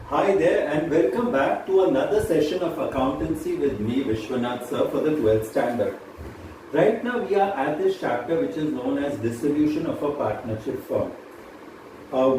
Hi there and welcome back to another session of accountancy with me Vishwanath sir for the 12th standard. Right now we are at this chapter which is known as dissolution of a partnership firm.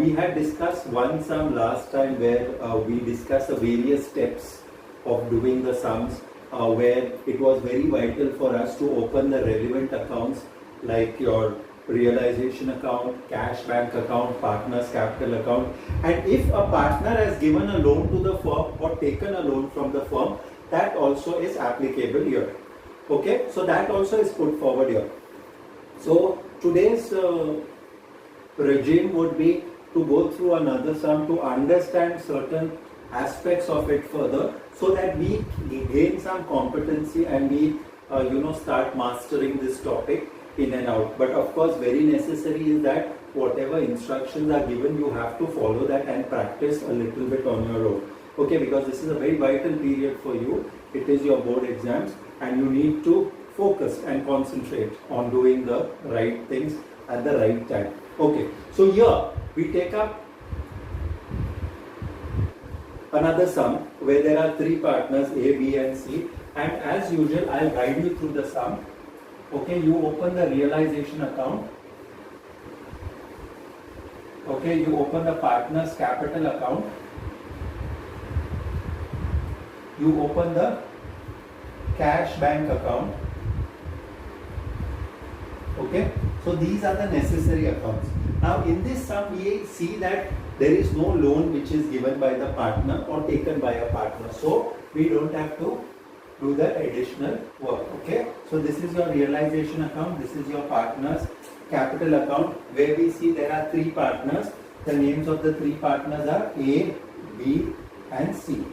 We had discussed one sum last time where we discussed the various steps of doing the sums where it was very vital for us to open the relevant accounts like your realization account, cash bank account, partner's capital account, and if a partner has given a loan to the firm or taken a loan from the firm, that also is applicable here. Okay, so that also is put forward here. So today's regime would be to go through another sum to understand certain aspects of it further so that we gain some competency and we start mastering this topic in and out. But of course very necessary is that whatever instructions are given you have to follow that and practice a little bit on your own. Okay, because this is a very vital period for you. It is your board exams and you need to focus and concentrate on doing the right things at the right time. Okay, so here we take up another sum where there are three partners A, B and C, and as usual I'll guide you through the sum. Okay, you open the realization account. Okay, you open the partner's capital account. You open the cash bank account. Okay, so these are the necessary accounts. Now in this sum we see that there is no loan which is given by the partner or taken by a partner. So we don't have to do the additional work. Okay, so this is your realization account, this is your partner's capital account where we see there are three partners. The names of the three partners are A, B and C.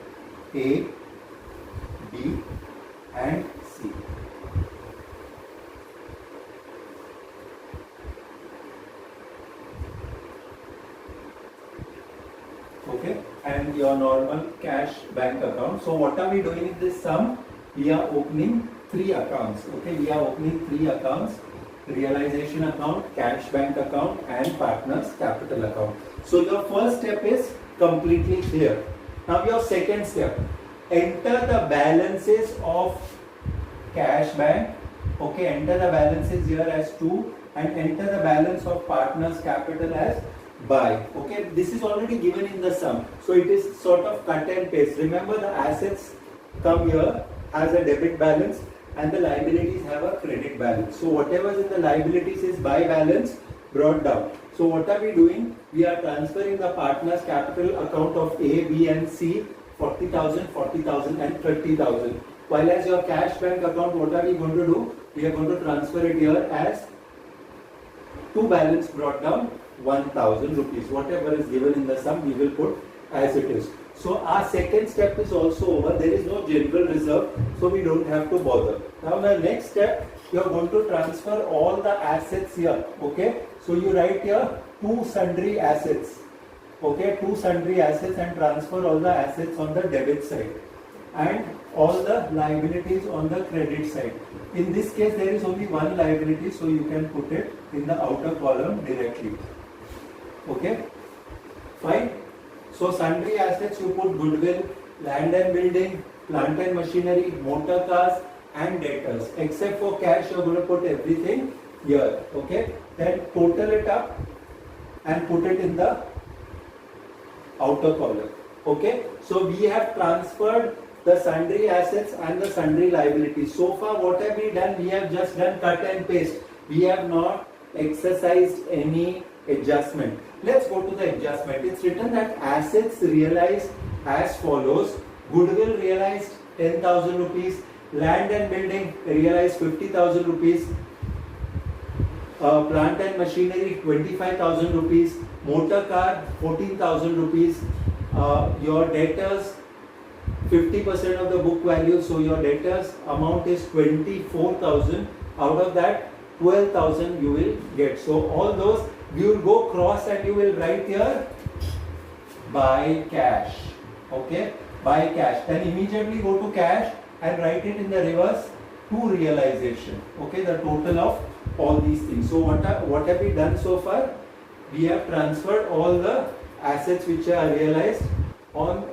A, B and C. Okay, and your normal cash bank account. So what are we doing in this sum? We are opening three accounts. Okay, we are opening three accounts: realization account, cash bank account and partner's capital account. So your first step is completely clear. Now your second step, enter the balances of cash bank. Okay, enter the balances here as 2 and enter the balance of partner's capital as buy. Okay, this is already given in the sum, so it is sort of cut and paste. Remember, the assets come here as a debit balance and the liabilities have a credit balance. So whatever is in the liabilities is buy balance brought down. So what are we doing? We are transferring the partner's capital account of A, B and C 40,000, 40,000 and 30,000. While as your cash bank account, what are we going to do? We are going to transfer it here as two balance brought down 1,000 rupees. Whatever is given in the sum, we will put as it is. So our second step is also over. There is no general reserve, so we don't have to bother. Now the next step, you are going to transfer all the assets here. Okay, so you write here two sundry assets. Okay, two sundry assets and transfer all the assets on the debit side and all the liabilities on the credit side. In this case, there is only one liability, so you can put it in the outer column directly. Okay, fine. So sundry assets you put goodwill, land and building, plant and machinery, motor cars and debtors. Except for cash, you are going to put everything here. Okay, then total it up and put it in the outer column. Okay, so we have transferred the sundry assets and the sundry liabilities. So far what have we done? We have just done cut and paste. We have not exercised any adjustment. Let's go to the adjustment. It's written that assets realized as follows: goodwill realized 10,000 rupees, land and building realized 50,000 rupees, plant and machinery 25,000 rupees, motor car 14,000 rupees, your debtors 50% of the book value, so your debtors amount is 24,000. Out of that 12,000 you will get. So all those you will go cross and you will write here buy cash. Okay, buy cash. Then immediately go to cash and write it in the reverse to realization. Okay, the total of all these things. So what have we done so far? We have transferred all the assets which are realized on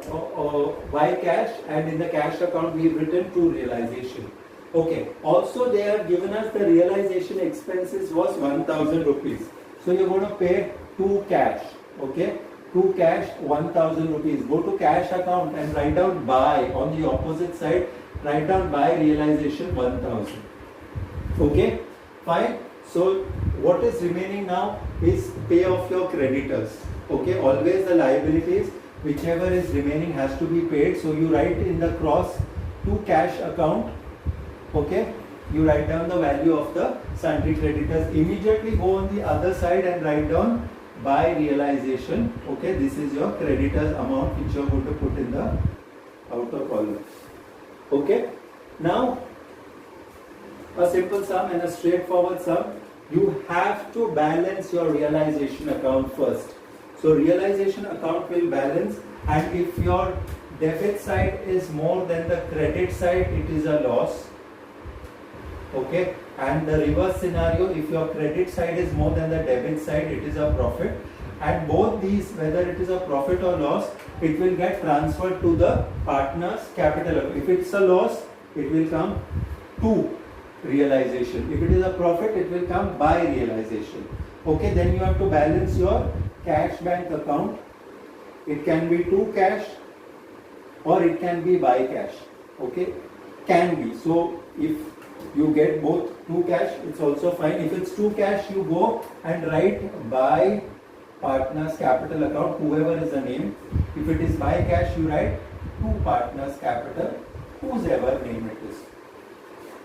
by cash, and in the cash account we've written to realization. Okay. Also they have given us the realization expenses was 1000 rupees. So you're going to pay to cash. Okay. To cash 1000 rupees. Go to cash account and write down by on the opposite side. Write down by realization 1000. Okay. Fine. So what is remaining now is pay off your creditors. Okay. Always the liabilities, whichever is remaining has to be paid. So you write in the cross to cash account. Okay, you write down the value of the sundry creditors. Immediately go on the other side and write down by realization. Okay, this is your creditors amount which you are going to put in the outer column. Okay, now a simple sum and a straightforward sum. You have to balance your realization account first. So realization account will balance, and if your debit side is more than the credit side, it is a loss. Okay, and the reverse scenario, if your credit side is more than the debit side, it is a profit. And both these, whether it is a profit or loss, it will get transferred to the partner's capital. If it's a loss, it will come to realization. If it is a profit, it will come by realization. Okay, then you have to balance your cash bank account. It can be to cash or it can be by cash. Okay, can be. So if you get both to cash, it's also fine. If it's to cash, you go and write by partner's capital account, whoever is the name. If it is by cash, you write to partner's capital, whosever name it is.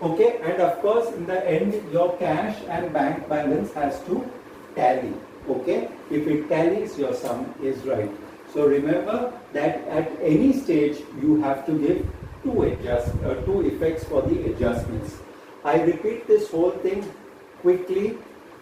Okay, and of course in the end your cash and bank balance has to tally. Okay, if it tallies, your sum is right. So remember that at any stage you have to give two effects for the adjustments. I repeat this whole thing quickly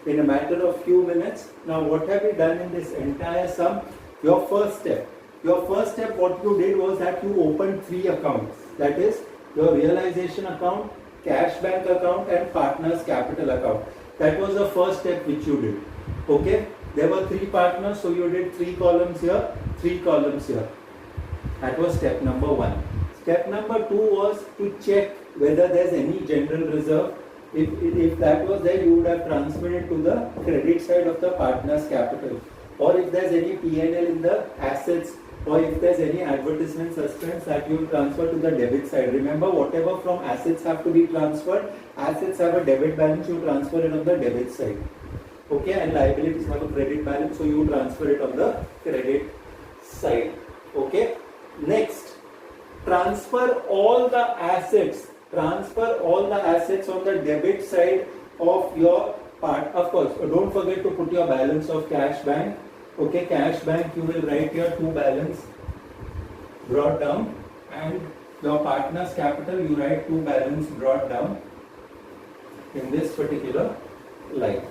in a matter of few minutes. Now what have we done in this entire sum? Your first step, what you did was that you opened three accounts. That is your realization account, cash bank account and partner's capital account. That was the first step which you did. Okay, there were three partners, so you did 3 columns here, 3 columns here. That was step number 1. Step number 2 was to check whether there's any general reserve. If that was there, you would have transferred it to the credit side of the partner's capital. Or if there's any P&L in the assets, or if there's any advertisement suspense, that you will transfer to the debit side. Remember, whatever from assets have to be transferred, assets have a debit balance, you transfer it on the debit side. Okay, and liabilities have a credit balance, so you transfer it on the credit side. Okay, next, transfer all the assets on the debit side of your part. Of course, don't forget to put your balance of cash bank. Okay, cash bank, you will write your to balance brought down, and your partner's capital, you write to balance brought down in this particular line.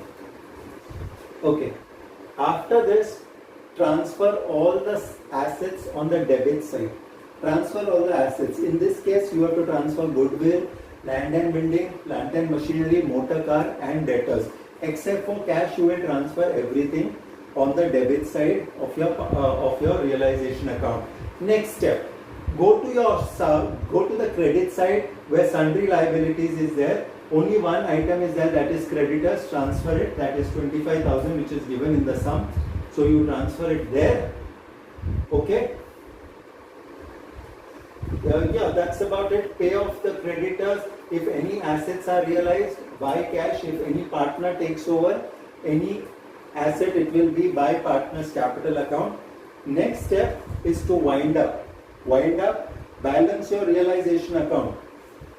Okay, after this, transfer all the assets on the debit side. Transfer all the assets. In this case, you have to transfer goodwill, land and building, plant and machinery, motor car and debtors. Except for cash, you will transfer everything on the debit side of your realization account. Next step, go to the credit side where sundry liabilities is there. Only one item is there, that is creditors. Transfer it, that is 25,000, which is given in the sum. So you transfer it there. Okay. Yeah, that's about it. Pay off the creditors if any assets are realized. Buy cash if any partner takes over any asset, it will be by partner's capital account. Next step is to wind up. Balance your realization account.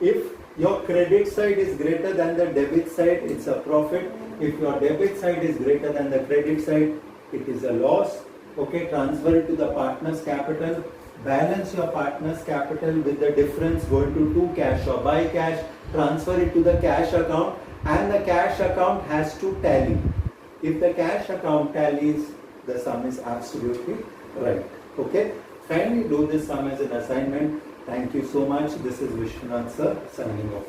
If your credit side is greater than the debit side, it's a profit. If your debit side is greater than the credit side, it is a loss. Okay, transfer it to the partner's capital. Balance your partner's capital with the difference going to cash or by cash. Transfer it to the cash account, and the cash account has to tally. If the cash account tallies, the sum is absolutely right. Okay, kindly do this sum as an assignment. Thank you so much. This is Vishwanath sir signing off.